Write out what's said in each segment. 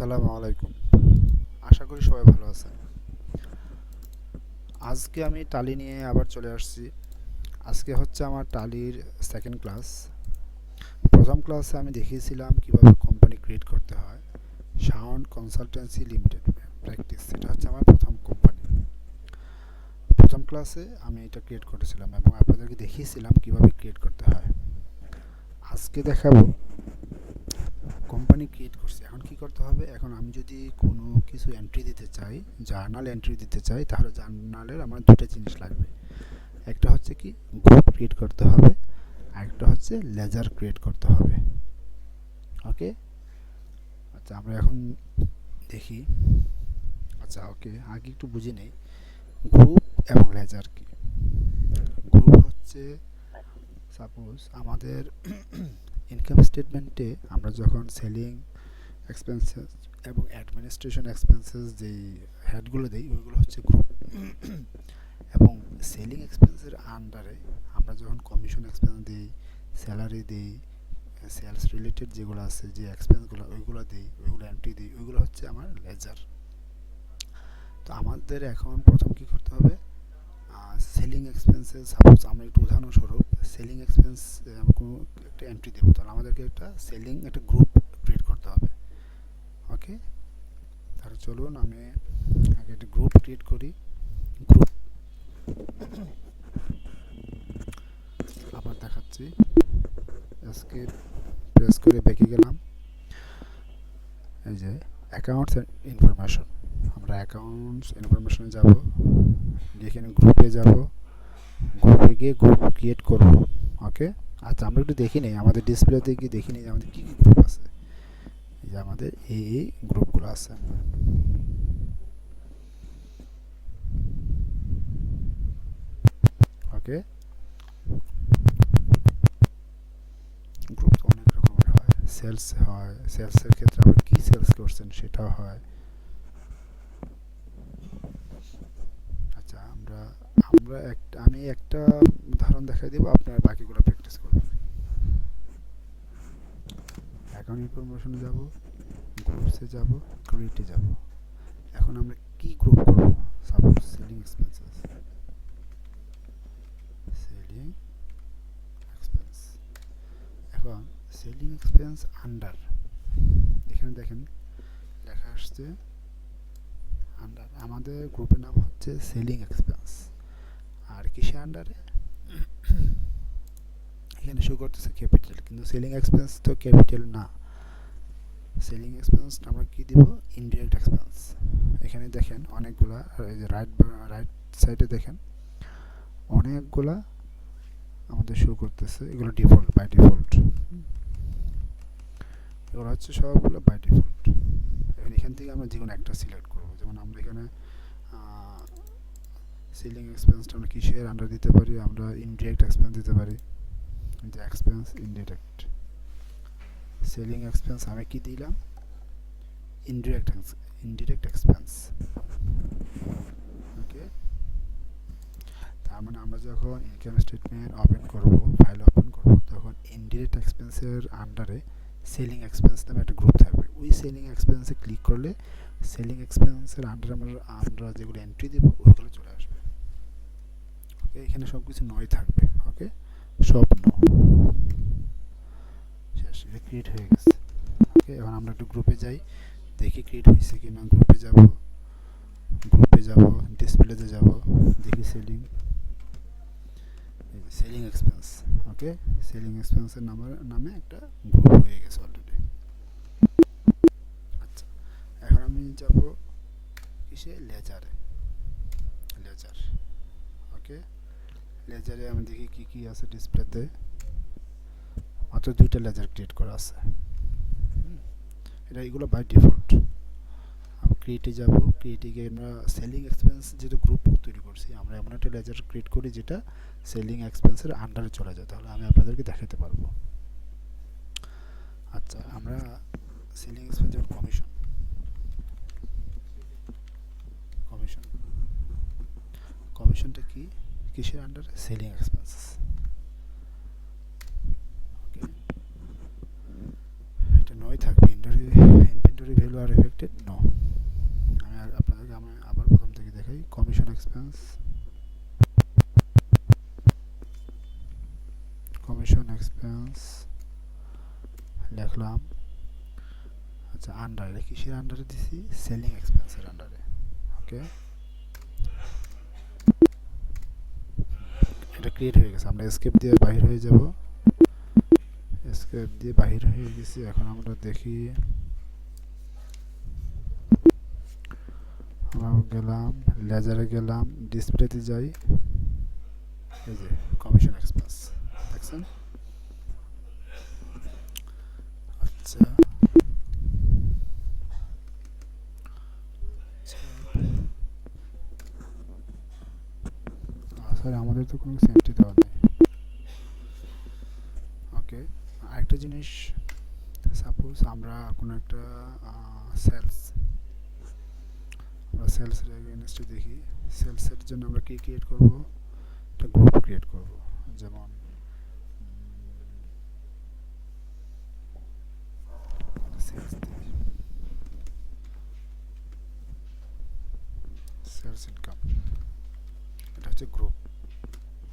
আসসালামু আলাইকুম। আশা করি সবাই ভালো আছেন। আজকে আমি টালি নিয়ে আবার চলে আসছি। আজকে হচ্ছে আমার টালির সেকেন্ড ক্লাস। প্রথম ক্লাসে আমি দেখিয়েছিলাম কিভাবে কোম্পানি ক্রিয়েট করতে হয়। সাউন্ড কনসালটেন্সি লিমিটেড প্র্যাকটিস, এটা হচ্ছে আমার প্রথম কোম্পানি। প্রথম ক্লাসে আমি এটা ক্রিয়েট করেছিলাম এবং আপনাদেরকে দেখিয়েছিলাম কিভাবে ক্রিয়েট করতে হয়। আজকে দেখাবো কোম্পানি ক্রিয়েট করছি, এখন কি করতে হবে। এখন আমি যদি কোনো কিছু এন্ট্রি দিতে চাই, জার্নাল এন্ট্রি দিতে চাই, তাহলে জার্নালের আমার দুটো জিনিস লাগবে। একটা হচ্ছে কি গ্রুপ ক্রিয়েট করতে হবে, আর একটা হচ্ছে লেজার ক্রিয়েট করতে হবে। ওকে, আচ্ছা আমরা এখন দেখি। আচ্ছা ওকে, আগে একটু বুঝে নেই গ্রুপ এবং লেজার কি। গ্রুপ হচ্ছে সাপোজ আমাদের ইনকাম স্টেটমেন্টে আমরা যখন সেলিং এক্সপেন্সেস এবং অ্যাডমিনিস্ট্রেশন এক্সপেন্সেস যেই হেডগুলো দিই ওইগুলো হচ্ছে গ্রুপ। এবং সেলিং এক্সপেন্সের আন্ডারে আমরা যখন কমিশন এক্সপেন্স দিই, স্যালারি দিই, সেলস রিলেটেড যেগুলো আছে যে এক্সপেন্সগুলো ওইগুলো দিই, ওইগুলো এন্ট্রি দিই, ওইগুলো হচ্ছে আমার লেজার। তো আমাদের এখন প্রথম কি করতে হবে, সেলিং এক্সপেন্সেস সাপোজ আমরা একটু উদাহরণস্বরূপ সেলিং এক্সপেন্স কোনো একটা এন্ট্রি দেবো, তাহলে আমাদেরকে একটা সেলিং একটা গ্রুপ ক্রিয়েট করতে হবে। ওকে, তাহলে চলুন আমি আগে একটা গ্রুপ ক্রিয়েট করি। গ্রুপ আবার দেখাচ্ছি, আজকে প্রেস করে বেঁকে গেলাম। এই যে অ্যাকাউন্টস ইনফরমেশন, আমরা অ্যাকাউন্টস ইনফরমেশনে যাব, যেখানে গ্রুপে যাব, গ্রুপে গিয়ে গ্রুপ ক্রিয়েট করব। ওকে, আচ্ছা আমরা একটু দেখি নেই আমাদের ডিসপ্লেতে গিয়ে দেখি নেই আমাদের কী কী গ্রুপ আছে। এই যে আমাদের এই গ্রুপগুলো আছে। ওকে, গ্রুপ তো অনেক রকমের হয়। সেলস হয়, সেলসের ক্ষেত্রে আবার কী সেলস করছেন সেটাও হয়। আচ্ছা আমরা আমরা একটা আমি একটা উদাহরণ দেখাই দেবো, আপনারা বাকিগুলো প্র্যাকটিস করবেন। অ্যাকাউন্ট ইনফরমেশনে যাব, গ্রুপসে যাব, ক্রিয়েটে যাব। এখন আমরা কি গ্রুপ করব, suppose selling expenses, selling expense. এখন সেলিং এক্সপেন্স আন্ডার, এখানে দেখেন লেখা আসছে আন্ডার, আমাদের গ্রুপের নাম হচ্ছে সেলিং এক্সপেন্স। আর কিসে আন্ডারে, এখানে শো করতেছে ক্যাপিটাল, কিন্তু সেলিং এক্সপেন্স তো ক্যাপিটাল না। সেলিং এক্সপেন্স আমরা কি দিব, ইনডিরেক্ট এক্সপেন্স। এখানে দেখেন অনেকগুলা, এই যে রাইট সাইডে দেখেন অনেকগুলা আমাদের শো করতেছে, এগুলো ডিফল্ট বাই ডিফল্ট, এগুলো হচ্ছে সবগুলো বাই ডিফল্ট। এখান থেকে আমরা যে কোনো একটা সিলেক্ট করব, যেমন আমরা এখানে সেলিং এক্সপেন্সটা আমরা কিসের আন্ডার দিতে পারি, আমরা ইনডিরেক্ট এক্সপেন্স দিতে পারি। যে এক্সপেন্স ইনডিরেক্ট, সেলিং এক্সপেন্স আমি কি দিলাম, ইনডিরেক্ট এক্সপেন্স। ওকে, তার মানে আমরা যখন ইনকাম স্টেটমেন্ট ওপেন করব, ফাইল ওপেন করব, তখন ইনডিরেক্ট এক্সপেন্সের আন্ডারে সেলিং এক্সপেন্স নামে একটা গ্রুপ থাকবে। ওই সেলিং এক্সপেন্সে ক্লিক করলে সেলিং এক্সপেন্সের আন্ডারে আমরা যেগুলো এন্ট্রি দেবো ওইগুলো চলে আসবে। ওকে, এখানে সব কিছু নয় থাকবে। ওকে, সব শেষ, এটা ক্রিয়েট হয়ে গেছে। ওকে, এখন আমরা একটু গ্রুপে যাই, দেখি ক্রিয়েট হয়েছে কি না। গ্রুপে যাব, ডিসপ্লেতে যাব, দেখি সেলিং এক্সপেন্স। ওকে, সেলিং এক্সপেন্সের নামে একটা গ্রুপ হয়ে গেছে অলরেডি। আচ্ছা, এখন আমি যাব কিসে, লেজার। ওকে, লেজারে আমি দেখি কি কি আছে ডিসপ্লেতে। মাত্র দুইটা লেজার ক্রিয়েট করা আছে, এগুলো বাই ডিফল্ট। আমি ক্রিয়েটে যাব, ক্রিয়েটে গিয়ে আমরা সেলিং এক্সপেন্স যেহেতু গ্রুপ তৈরি করছি, আমরা এমন একটা লেজার ক্রিয়েট করি যেটা সেলিং এক্সপেন্সের আন্ডারে চলে যায়, তাহলে আমি আপনাদেরকে দেখাতে পারবো। আচ্ছা, আমরা সেলিং এক্সপেন্স যেমন কমিশন কমিশনটা কি, কিসের আন্ডারে, সেলিং এক্সপেন্সেস। ওকে, এটা নয় থাকবে, ইনভেন্টরি ভ্যালু আর এফেক্ট কমিশন এক্সপেন্স লিখলাম। আচ্ছা, আন্ডারে কিসের আন্ডারে দিছি? সেলিং এক্সপেন্সের আন্ডারে। ওকে, এটা ক্রিয়েট হয়ে গেছে। আমরা এসকেপ দিয়ে বাহির হয়ে যাব। এসকেপ দিয়ে বাহির হয়ে গেছি। এখন আমরা দেখি, আমরা গেলাম লেজারে, গেলাম ডিসপ্লেতে যাই, এই যে কমিশন এক্সপেন্স দেখছেন। আচ্ছা, সরি, আমাদের তো কোনো সেন্ট্রি দেওয়া নেই। ওকে, আরেকটা জিনিস, সাপোজ আমরা কোনো একটা সেলসের এগেইনস্টে দেখি। সেলসের জন্য আমরা কি ক্রিয়েট করব? একটা গ্রুপ ক্রিয়েট করব। যেমন সেলস ইনকাম, এটা হচ্ছে গ্রুপ।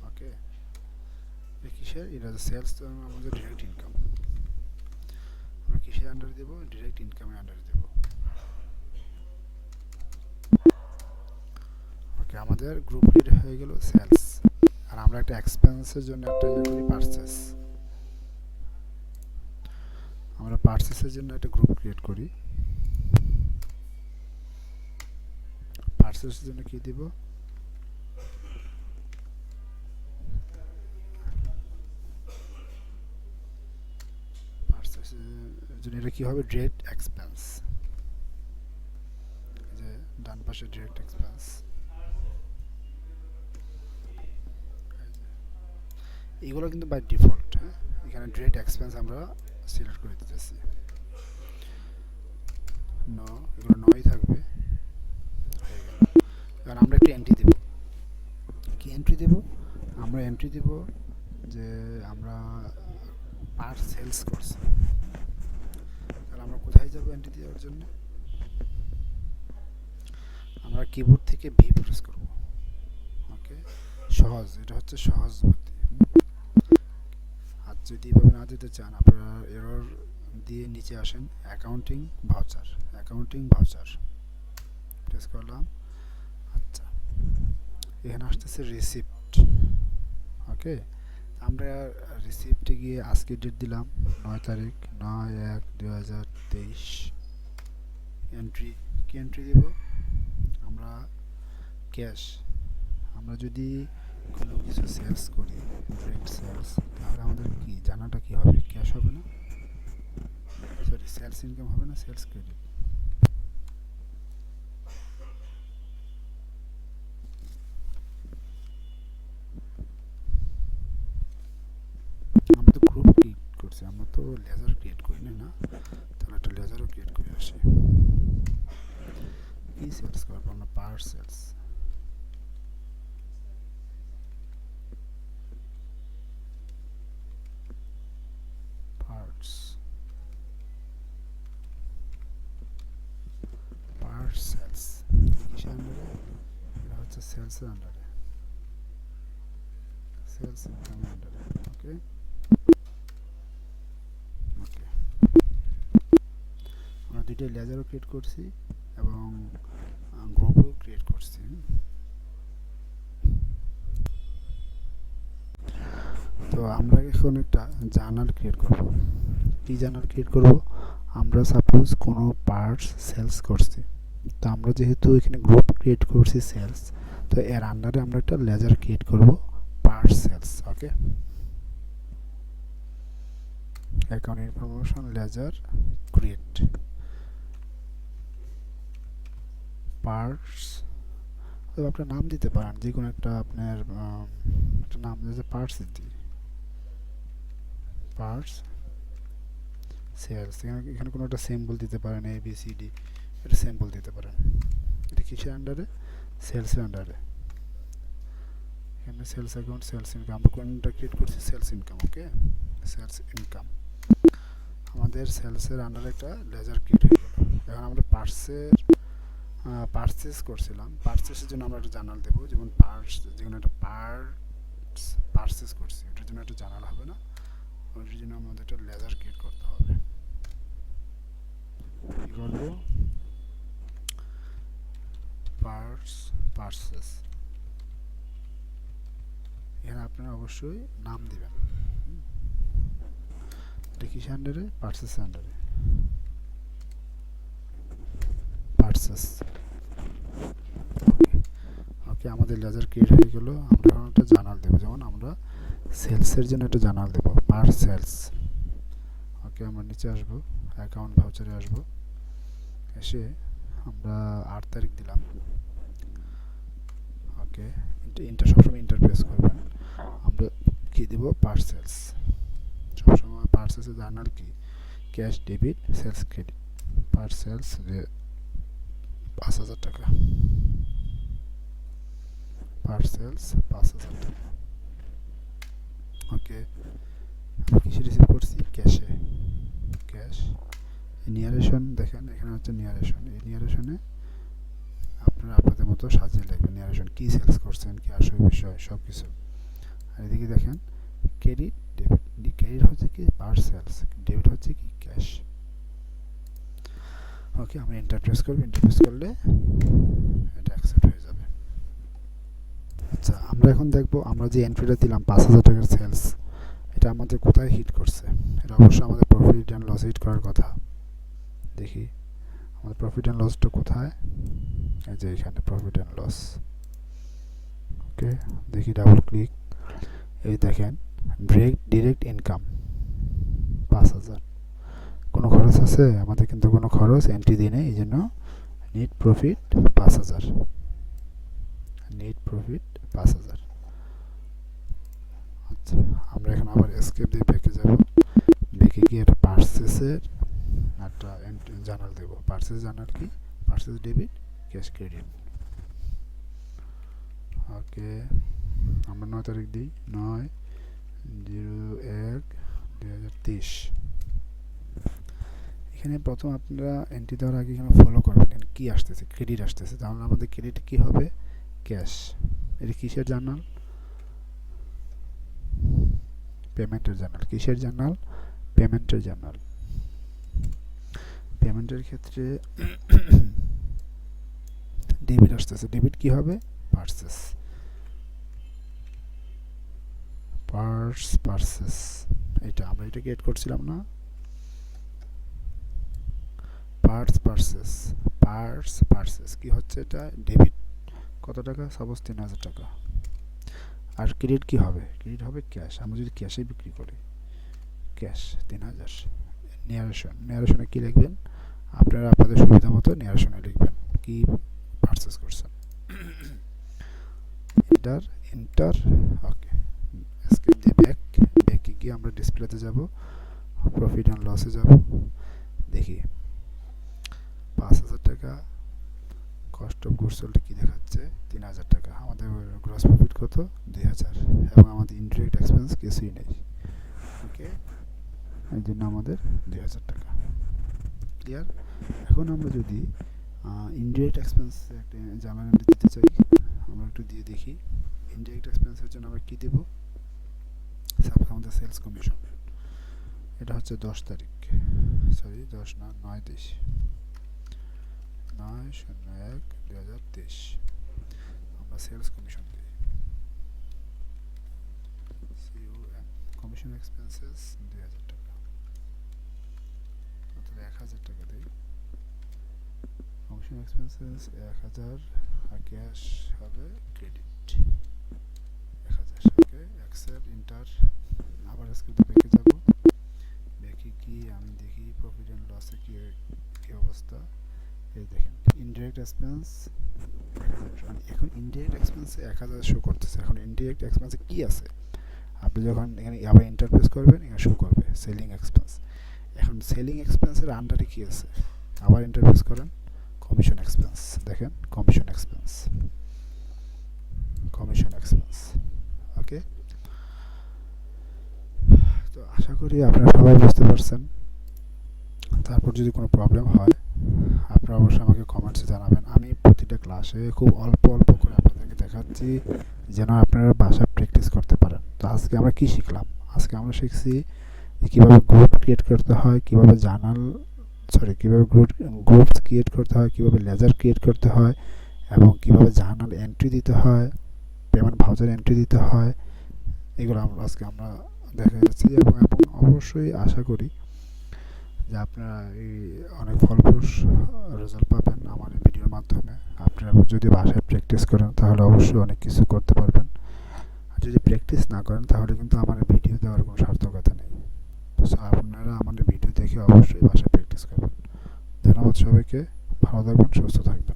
ওকে, এটা কিসের? এটা সেলস, তো আমাদের ডিরেক্ট ইনকাম। আমরা কিসের আন্ডারে দেব? ডিরেক্ট ইনকামের আন্ডারে দেব। ওকে, আমাদের গ্রুপ লিড হয়ে গেল সেলস। আর আমরা একটা এক্সপেন্সের জন্য একটা ইয়ে করি, পারচেস। আমরা পারচেসের জন্য একটা গ্রুপ ক্রিয়েট করি। পারচেসের জন্য কি দিব? পারচেসের জন্য এটা কি হবে? Direct expense. যে ডান পাশে ডিরেক্ট এক্সপেন্স, এগুলো কিন্তু বাই ডিফল্ট। হ্যাঁ, এখানে ডিরেক্ট এক্সপেন্স আমরা সিলেক্ট করে দিতেছি। নো, এগুলো নই থাকবে। হয়ে গেল। এবার আমরা একটা এন্ট্রি দেব। কি এন্ট্রি দেব? আমরা এন্ট্রি দেব যে আমরা পার্ট সেলস করছি। তাহলে আমরা কোথায় যাব এন্ট্রি দেওয়ার জন্য? আমরা কিবোর্ড থেকে ভি প্রেস করব। ওকে, সহজ, এটা হচ্ছে সহজ বুদ্ধি। আর যদি এভাবে না দিতে চান, আপনারা এরর দিয়ে নিচে আসেন, accounting voucher, accounting voucher press করলাম। আচ্ছা, এখানে আসতেছে রিসিপ্ট। ওকে, আমরা রিসিপ্টে গিয়ে আজকের ডেট দিলাম 9 তারিখ 9/1/2023। এন্ট্রি, কি এন্ট্রি দেব? আমরা ক্যাশ। আমরা যদি কোনো কিছু সেলস করি, ডিরেক্ট সেলস, তাহলে আমাদের কি জানাটা কি হবে? ক্যাশ হবে না, সরি সেলস ইনকাম হবে না, সেলস ক্রেডিট। আমরা তো গ্রুপ ক্রিয়েট করছি, আমরা তো লেজার ক্রিয়েট করি না। তাহলে একটা লেজারও ক্রিয়েট করে আসি। কি সেলস করবো আমরা? Part sales. Parts, part sales কিসের আন্ডারে? এটা হচ্ছে সেলসের আন্ডারে, সেলস ইনকামের আন্ডারে। ওকে, ওকে, আমরা দুইটাই লেজারও ক্রিয়েট করছি এবং গ্রুপও ক্রিয়েট করছি। তো আমরা এখন একটা জার্নাল ক্রিয়েট করব। কি জার্নাল ক্রিয়েট করব? আমরা সাপোজ কোনো পার্টস সেলস করছি, তো আমরা যেহেতু এখানে গ্রুপ ক্রিয়েট করছি সেলস, তো এর আন্ডারে আমরা একটা লেজার ক্রিয়েট করব, parts sales. Okay, account information ledger create parts. তো আপনার নাম দিতে পারেন, যে কোনো একটা আপনার একটা নাম দিতে, পার্টস দিই, পার্টস সেলস। এখানে কোনো একটা সিম্বল দিতে পারেন, ABCD, এটা সিম্বল দিতে পারেন। এটা কিসের আন্ডারে? সেলসের আন্ডারে। এখানে সেলস অ্যাকাউন্ট, সেলস ইনকাম, আমরা কোনটা ক্রিয়েট করছি? Sales income. Okay, sales income. আমাদের সেলসের আন্ডারে একটা লেজার ক্রিয়েট হয়ে গেল। এখন আমরা পার্টসের পারচেস করছিলাম, পারচেসের জন্য আমরা একটা জার্নাল দেবো, যেমন যেমন একটা পারচেস করছি ওটার জন্য একটা জার্নাল হবে না, ওটার জন্য আমাদের একটা লেজার ক্রিয়েট করতে হবে। কী করবো, পারচেস, এখানে আপনারা অবশ্যই নাম দিবেন। এটা কিসের আন্ডারে, পারচেস আন্ডারে, পারচেস। ওকে, আমাদের লেজার ক্রিয়েট হয়ে গেল। আমরা এখন একটা জার্নাল দেবো, যেমন আমরা সেলসের জন্য একটা জার্নাল দেবো, পার সেলস। ওকে, আমরা নিচে আসবো, অ্যাকাউন্ট ভাউচারে আসবো, এসে আমরা 8 তারিখ দিলাম। ওকে, ইন্টার সবসময় ইন্টারপ্রেস করবেন। আমরা কি দেব, পার সেলস। সবসময় পার সেলসের জার্নাল কি, ক্যাশ ডেবিট সেলস ক্রেডিট। পার সেলস 5,000 টাকা, পার সেলস 5,000 টাকা। ওকে, আমরা কিসে রিসিভ করছি, ক্যাশে, ক্যাশ। নিয়ারেশন দেখেন, এখানে হচ্ছে নিয়ারেশন, এই নিয়ারেশনে আপনারা আপনাদের মতো সাজিয়ে লিখবেন নিয়ারেশন, কী সেলস করছেন, কী আসল বিষয়, সব কিছু। আর এদিকে দেখেন ক্রেডিট ডেবিট, ক্রেডিট হচ্ছে কি পার সেলস, ডেবিট হচ্ছে কি ক্যাশ। ওকে, আমরা ইন্টারপ্রেস করব, ইন্টারপ্রেস করলে এটা অ্যাকসেপ্ট হয়ে যাবে। আচ্ছা, আমরা এখন দেখব আমরা যে এন্ট্রিটা দিলাম 5,000 টাকার সেলস, এটা আমাদের কোথায় হিট করছে। এটা অবশ্যই আমাদের প্রফিট অ্যান্ড লস হিট করার কথা। দেখি আমাদের প্রফিট অ্যান্ড লসটা কোথায়, এই যে এখানে প্রফিট অ্যান্ড লস। ওকে, দেখি ডাবল ক্লিক, এই দেখেন ডিরেক্ট ইনকাম 5,000। কোনো খরচ আছে আমাদের, কিন্তু কোনো খরচ এন্ট্রি দিই নেই, এই জন্য নেট প্রফিট 5,000, নেট প্রফিট 5,000। আচ্ছা, আমরা এখন আবার এসকেপ দিয়ে ব্যাকে যাব, ব্যাকে গিয়ে একটা পারচেসের একটা জার্নাল দেবো। পারচেস জার্নাল কি, পারচেস ডেবিট ক্যাশ ক্রেডিট। ওকে, আমরা 9 তারিখ দিই, 9/01/2023। এখানে প্রথম আপনারা এন্ট্রি দেওয়ার আগে এখানে ফলো করবেন, এখানে কী আসতেছে, ক্রেডিট আসতেছে, তাহলে আমাদের ক্রেডিট কী হবে, ক্যাশ। এটা কিসের জার্নাল, পেমেন্টের জার্নাল। কিসের জার্নাল, পেমেন্টের জার্নাল। পেমেন্টের ক্ষেত্রে ডেবিট আসতেছে, ডেবিট কি হবে, পারচেস, পারচেস। এটা আমরা এটা ক্রিয়েট করছিলাম না, পারচেস কি হচ্ছে, এটা ডেবিট, কত টাকা, সাপোজ 3,000 টাকা। আর ক্রেডিট কি হবে, ক্রেডিট হবে ক্যাশ, আমরা যদি ক্যাশে বিক্রি করি, ক্যাশ 3,000। নিয়ারেশনে কি লিখবেন, আপনারা আপনাদের সুবিধা মতো নিয়ারেশনে লিখবেন কি পারচেস করছেন। এন্টার। ওকে, এসকেপ দিয়ে ব্যাকে গিয়ে আমরা ডিসপ্লেতে যাব, প্রফিট অ্যান্ড লসে যাব, দেখি 5,000 টাকা, কস্ট অফ গুডস সোল্ড কি দেখাচ্ছে, 3,000 টাকা। আমাদের গ্রস প্রফিট কত, 2,000, এবং আমাদের ইনডিরেক্ট এক্সপেন্স কিছুই নেই। ওকে, এই জন্য আমাদের 2,000 টাকা। ক্লিয়ার। এখন আমরা যদি ইনডিরেক্ট এক্সপেন্স একটা জার্নাল দিতে চাই, আমরা একটু দিয়ে দেখি। ইনডিরেক্ট এক্সপেন্সের জন্য আমরা কী দেব, সাপোজ আমাদের সেলস কমিশন, এটা হচ্ছে 10 তারিখ, সরি 10 না, 9/01/2023। আমরা সেলস কমিশন দিই, কমিশন এক্সপেন্সেস 2,000 টাকা, অর্থাৎ 1,000 টাকা দিই। কমিশন এক্সপেন্সেস 1,000, আর ক্যাশ হবে ক্রেডিট 1,000। ওকে, অ্যাকসেপ্ট, ইন্টার। আবার আজকে ব্যাকে যাব, ব্যাকে গিয়ে আমি দেখি প্রফিট অ্যান্ড লসে কী অবস্থা। এই দেখেন ইনডিরেক্ট এক্সপেন্স 1,000, এখন ইনডিরেক্ট এক্সপেন্সে 1,000 শো করতেছে। এখন ইনডিরেক্ট এক্সপেন্সে কী আছে, আপনি যখন এখানে আবার ইন্টারপ্রেস করবেন, এখানে শো করবে সেলিং এক্সপেন্স। এখন সেলিং এক্সপেন্সের আন্ডারে কী আছে, আবার ইন্টারপ্রেস করেন, কমিশন এক্সপেন্স। দেখেন কমিশন এক্সপেন্স। ওকে, তো আশা করি আপনারা সবাই বুঝতে পারছেন। তারপর যদি কোনো প্রবলেম হয় আপনারা অবশ্যই আমাকে কমেন্টসে জানাবেন। আমি ক্লাসে খুব অল্প অল্প করে আপনাদেরকে দেখাচ্ছি যেন আপনারা বাসায় প্র্যাকটিস করতে পারেন। তো আজকে আমরা কি শিখলাম? আজকে আমরা শিখছি যে কীভাবে গ্রুপ ক্রিয়েট করতে হয়, কীভাবে কীভাবে গ্রুপস ক্রিয়েট করতে হয়, কীভাবে লেজার ক্রিয়েট করতে হয়, এবং কীভাবে জার্নাল এন্ট্রি দিতে হয়, পেমেন্ট ভাউচার এন্ট্রি দিতে হয়। এগুলো আজকে আমরা দেখা যাচ্ছি, এবং অবশ্যই আশা করি যে আপনারা এই অনেক ফলপ্রসূ রেজাল্ট পাবেন আমার এই ভিডিওর মাধ্যমে। আপনারা যদি বাসায় প্র্যাকটিস করেন তাহলে অবশ্যই অনেক কিছু করতে পারবেন, আর যদি প্র্যাকটিস না করেন তাহলে কিন্তু আমার ভিডিও দেওয়ার কোনো সার্থকতা নেই। সো আপনারা আমাদের ভিডিও দেখে অবশ্যই বাসায় প্র্যাকটিস করবেন। ধন্যবাদ সবাইকে, ভালো থাকবেন, সুস্থ থাকবেন।